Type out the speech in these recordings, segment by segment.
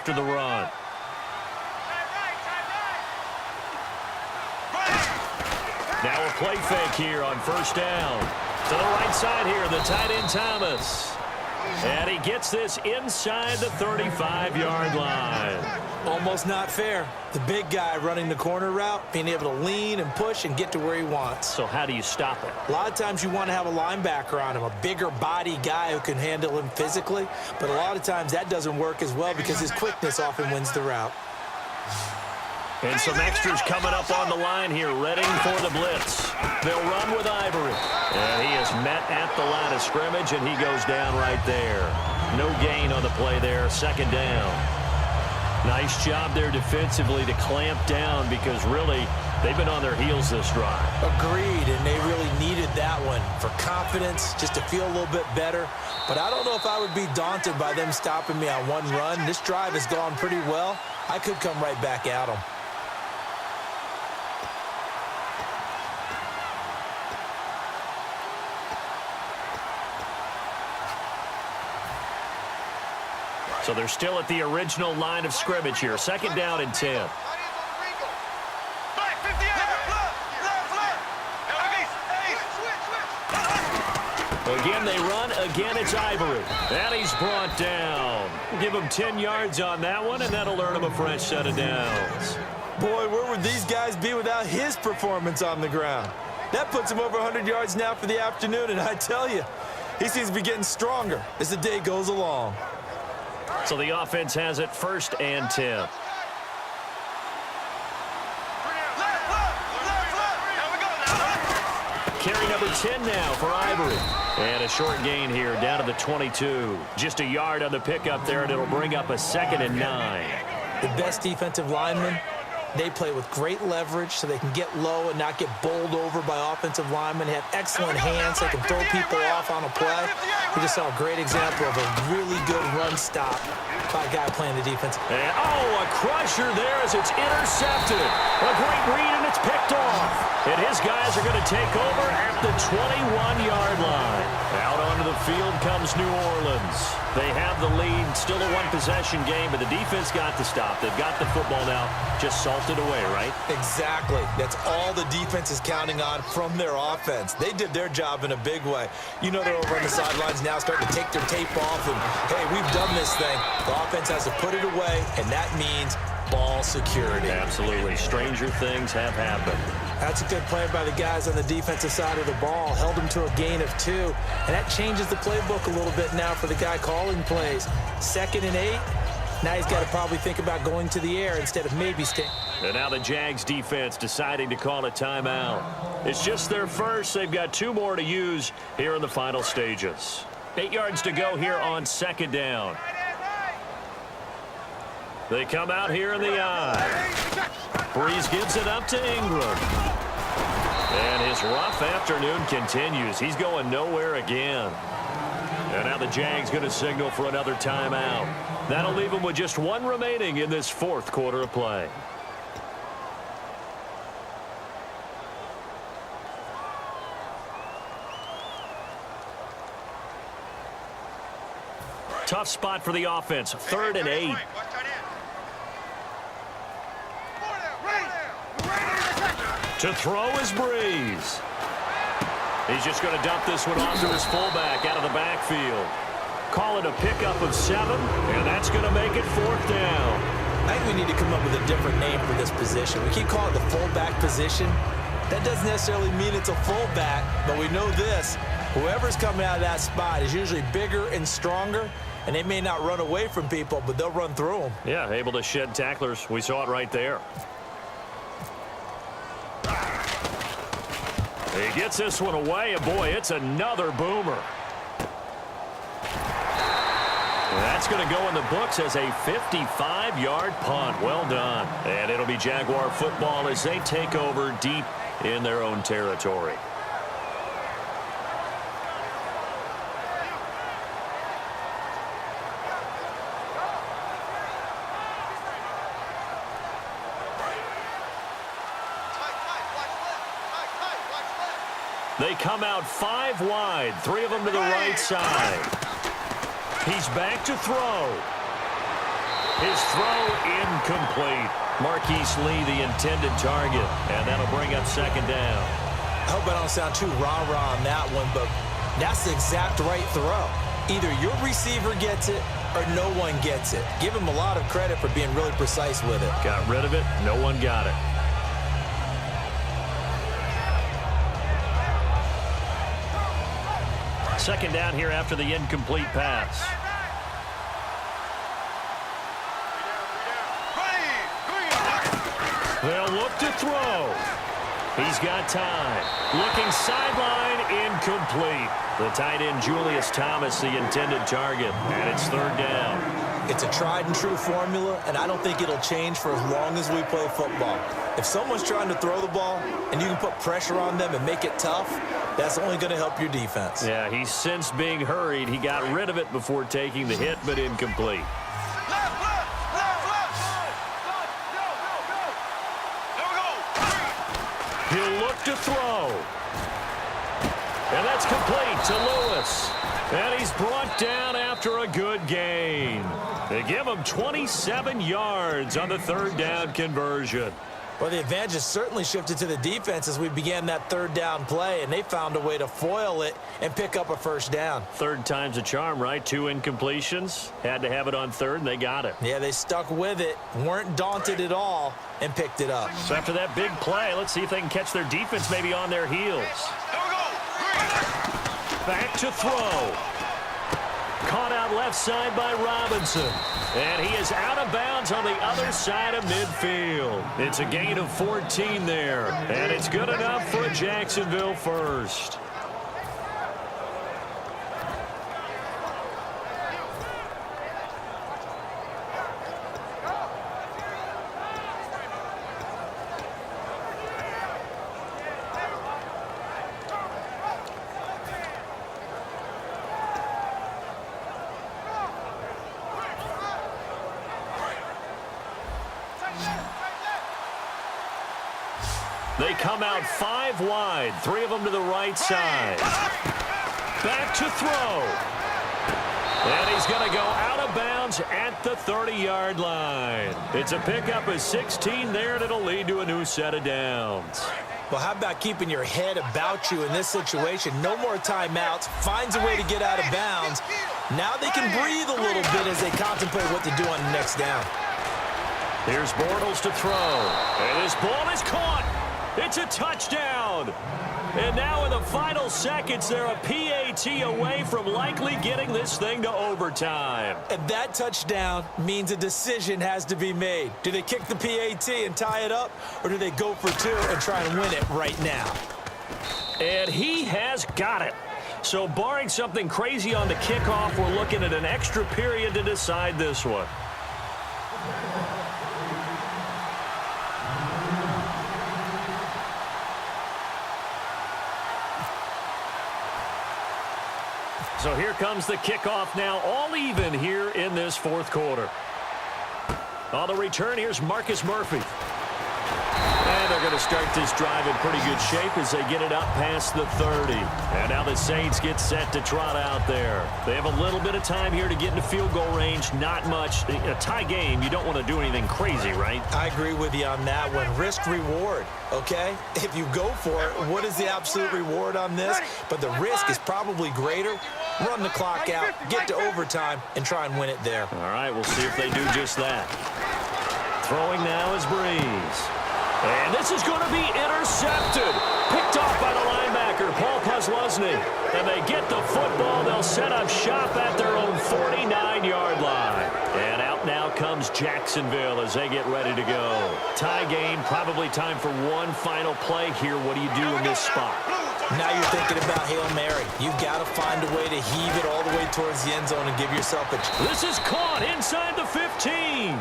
after the run. Now a play fake here on first down. To the right side here, the tight end Thomas. And he gets this inside the 35-yard line. Almost not fair. The big guy running the corner route, being able to lean and push and get to where he wants. So how do you stop it? A lot of times you want to have a linebacker on him, a bigger body guy who can handle him physically. But a lot of times that doesn't work as well because his quickness often wins the route. And some extras coming up on the line here, ready for the blitz. They'll run with Ivory. And he is met at the line of scrimmage, and he goes down right there. No gain on the play there, second down. Nice job there defensively to clamp down because really they've been on their heels this drive. Agreed, and they really needed that one for confidence, just to feel a little bit better. But I don't know if I would be daunted by them stopping me on one run. This drive has gone pretty well. I could come right back at them. So they're still at the original line of scrimmage here. Second down and 10. Again, they run. Again, it's Ivory. And he's brought down. Give him 10 yards on that one, and that'll earn him a fresh set of downs. Boy, where would these guys be without his performance on the ground? That puts him over 100 yards now for the afternoon, and I tell you, he seems to be getting stronger as the day goes along. So the offense has it first and 10. Carry number 10 now for Ivory. And a short gain here down to the 22. Just a yard on the pickup there, and it'll bring up a 2nd and 9. The best defensive linemen, they play with great leverage so they can get low and not get bowled over by offensive linemen. They have excellent hands. They can throw people off on a play. We just saw a great example of a really good run stop by a guy playing the defense. And, oh, a crusher there as it's intercepted. A great read, and it's picked off. And his guys are going to take over at the 21-yard line. Out onto the field comes New Orleans. They have the lead. Still a one-possession game, but the defense got to stop. They've got the football now. Just salted away, right? Exactly. That's all the defense is counting on from their offense. They did their job in a big way. You know they're over on the sidelines now starting to take their tape off, and, hey, we've done this thing. The offense has to put it away, and that means ball security. Absolutely. Stranger things have happened. That's a good play by the guys on the defensive side of the ball. Held them to a gain of 2. And that changes the playbook a little bit now for the guy calling plays. 2nd and 8. Now he's got to probably think about going to the air instead of maybe staying. And now the Jags defense deciding to call a timeout. It's just their first. They've got 2 more to use here in the final stages. 8 yards to go here on 2nd down. They come out here in the eye. Breeze gives it up to Ingram. And his rough afternoon continues. He's going nowhere again. And now the Jags going to signal for another timeout. That'll leave them with just 1 remaining in this 4th quarter of play. Tough spot for the offense. 3rd and 8. To throw is Breeze. He's just going to dump this one off to his fullback out of the backfield. Call it a pickup of 7, and that's going to make it 4th down. I think we need to come up with a different name for this position. We keep calling it the fullback position. That doesn't necessarily mean it's a fullback, but we know this. Whoever's coming out of that spot is usually bigger and stronger, and they may not run away from people, but they'll run through them. Yeah, able to shed tacklers. We saw it right there. He gets this one away, and boy, it's another boomer. That's going to go in the books as a 55-yard punt. Well done. And it'll be Jaguar football as they take over deep in their own territory. They come out 5 wide, 3 of them to the right side. He's back to throw. His throw incomplete. Marquise Lee, the intended target, and that'll bring up second down. I hope I don't sound too rah-rah on that one, but that's the exact right throw. Either your receiver gets it or no one gets it. Give him a lot of credit for being really precise with it. Got rid of it. No one got it. Second down here after the incomplete pass. They'll look to throw. He's got time. Looking sideline, incomplete. The tight end, Julius Thomas, the intended target, and it's third down. It's a tried-and-true formula, and I don't think it'll change for as long as we play football. If someone's trying to throw the ball and you can put pressure on them and make it tough, that's only going to help your defense. Yeah, he's since being hurried. He got rid of it before taking the hit, but incomplete. He'll look to throw. And that's complete to Lewis. And he's brought down after a good gain. They give him 27 yards on the third down conversion. Well, the advantage has certainly shifted to the defense as we began that third down play, and they found a way to foil it and pick up a first down. Third time's a charm, right? 2 incompletions. Had to have it on third, and they got it. Yeah, they stuck with it, weren't daunted at all, and picked it up. So after that big play, let's see if they can catch their defense maybe on their heels. Back to throw. Caught out left side by Robinson. And he is out of bounds on the other side of midfield. It's a gain of 14 there. And it's good enough for a Jacksonville first. They come out 5 wide, 3 of them to the right side. Back to throw. And he's going to go out of bounds at the 30-yard line. It's a pickup of 16 there, and it'll lead to a new set of downs. Well, how about keeping your head about you in this situation? No more timeouts. Finds a way to get out of bounds. Now they can breathe a little bit as they contemplate what to do on the next down. Here's Bortles to throw. And this ball is caught. It's a touchdown. And now in the final seconds, they're a PAT away from likely getting this thing to overtime. And that touchdown means a decision has to be made. Do they kick the PAT and tie it up, or do they go for 2 and try and win it right now? And he has got it. So barring something crazy on the kickoff, we're looking at an extra period to decide this one. So here comes the kickoff now, all even here in this fourth quarter. On the return, here's Marcus Murphy. And they're going to start this drive in pretty good shape as they get it up past the 30. And now the Saints get set to trot out there. They have a little bit of time here to get into field goal range, not much. A tie game, you don't want to do anything crazy, right? I agree with you on that one. Risk-reward, okay? If you go for it, what is the absolute reward on this? But the risk is probably greater. Run the clock out, get to overtime, and try and win it there. All right, we'll see if they do just that. Throwing now is Breeze. And this is going to be intercepted. Picked off by the linebacker, Paul Posluszny. And they get the football. They'll set up shop at their own 49-yard line. And out now comes Jacksonville as they get ready to go. Tie game, probably time for one final play here. What do you do in this spot? Now you're thinking about Hail Mary. You've got to find a way to heave it all the way towards the end zone and give yourself a... This is caught inside the 15.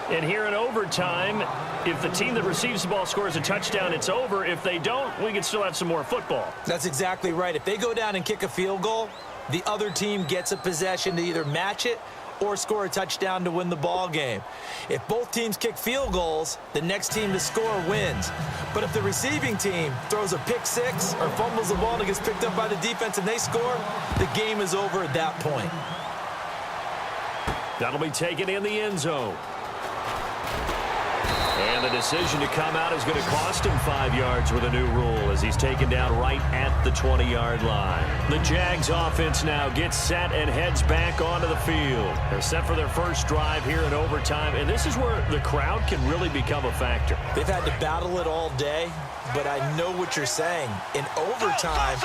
And here in overtime, if the team that receives the ball scores a touchdown, it's over. If they don't, we can still have some more football. That's exactly right. If they go down and kick a field goal, the other team gets a possession to either match it or score a touchdown to win the ball game. If both teams kick field goals, the next team to score wins. But if the receiving team throws a pick six or fumbles the ball and it gets picked up by the defense and they score, the game is over at that point. That'll be taken in the end zone. And the decision to come out is going to cost him 5 yards with a new rule as he's taken down right at the 20-yard line. The Jags offense now gets set and heads back onto the field. They're set for their first drive here in overtime, and this is where the crowd can really become a factor. They've had to battle it all day, but I know what you're saying. In overtime,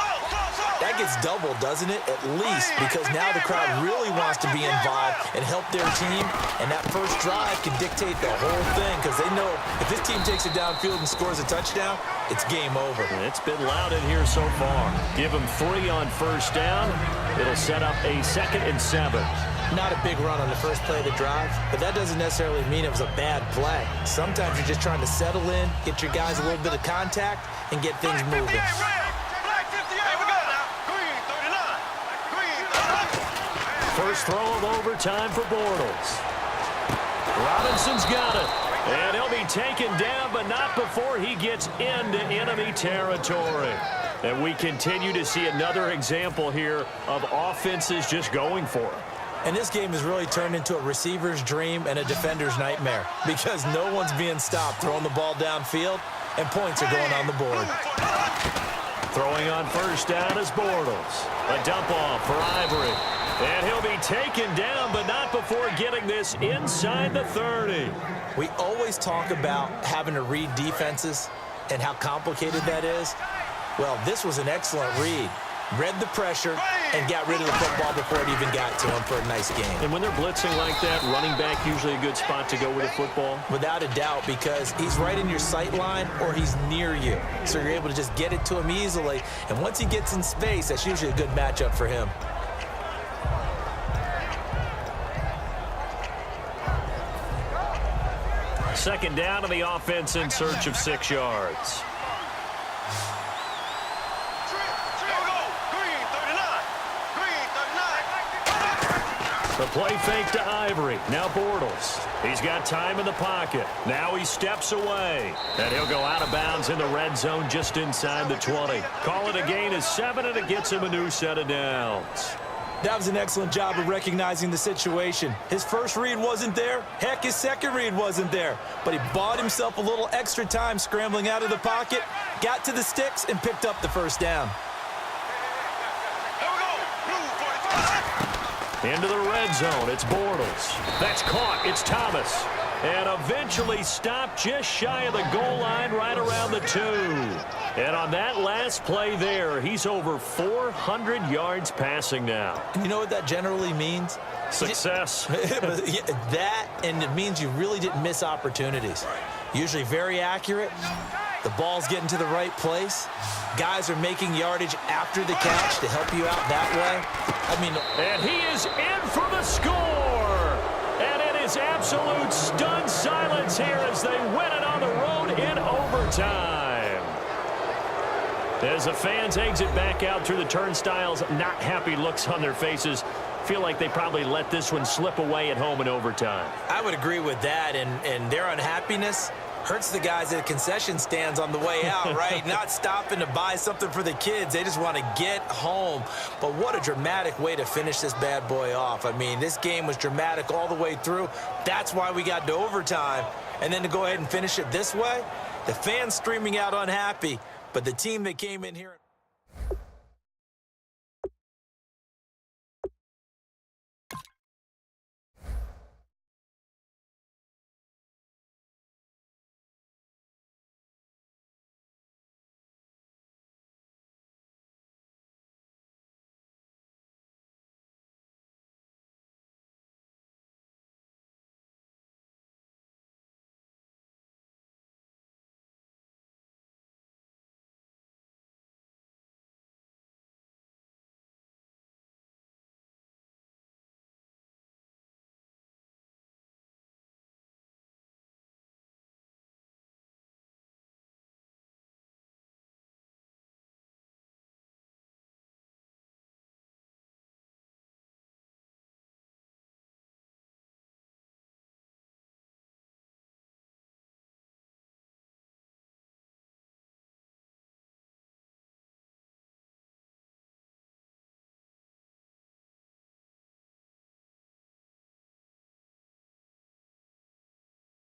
that gets doubled, doesn't it? At least, because now the crowd really wants to be involved and help their team, and that first drive can dictate the whole thing because they know if this team takes it downfield and scores a touchdown, it's game over. And it's been loud in here so far. Give them 3 on first down. It'll set up a 2nd and 7. Not a big run on the first play of the drive, but that doesn't necessarily mean it was a bad play. Sometimes you're just trying to settle in, get your guys a little bit of contact, and get things moving. First throw of overtime for Bortles. Robinson's got it. And he'll be taken down, but not before he gets into enemy territory. And we continue to see another example here of offenses just going for it. And this game has really turned into a receiver's dream and a defender's nightmare because no one's being stopped throwing the ball downfield, and points are going on the board. Throwing on first down is Bortles. A dump off for Ivory. And he'll be taken down, but not before getting this inside the 30. We always talk about having to read defenses and how complicated that is. Well, this was an excellent read. Read the pressure and got rid of the football before it even got to him for a nice game. And when they're blitzing like that, running back usually a good spot to go with the football? Without a doubt, because he's right in your sight line or he's near you. So you're able to just get it to him easily. And once he gets in space, that's usually a good matchup for him. Second down to the offense in search of 6 yards. The play fake to Ivory. Now Bortles. He's got time in the pocket. Now he steps away. And he'll go out of bounds in the red zone just inside the 20. Call it a gain of 7, and it gets him a new set of downs. That was an excellent job of recognizing the situation. His first read wasn't there. Heck, his second read wasn't there. But he bought himself a little extra time scrambling out of the pocket, got to the sticks, and picked up the first down. Into the red zone, it's Bortles. That's caught, it's Thomas. And eventually stopped just shy of the goal line right around the 2. And on that last play there, he's over 400 yards passing now. And you know what that generally means? Success. That, and it means you really didn't miss opportunities. Usually very accurate. The ball's getting to the right place. Guys are making yardage after the catch to help you out that way. And he is in for the score. And it is absolute stunned silence here as they win it on the road in overtime. As the fans exit back out through the turnstiles, not happy looks on their faces. Feel like they probably let this one slip away at home in overtime. I would agree with that, and their unhappiness hurts the guys at the concession stands on the way out, right? Not stopping to buy something for the kids. They just want to get home. But what a dramatic way to finish this bad boy off. I mean, this game was dramatic all the way through. That's why we got to overtime. And then to go ahead and finish it this way, the fans streaming out unhappy, but the team that came in here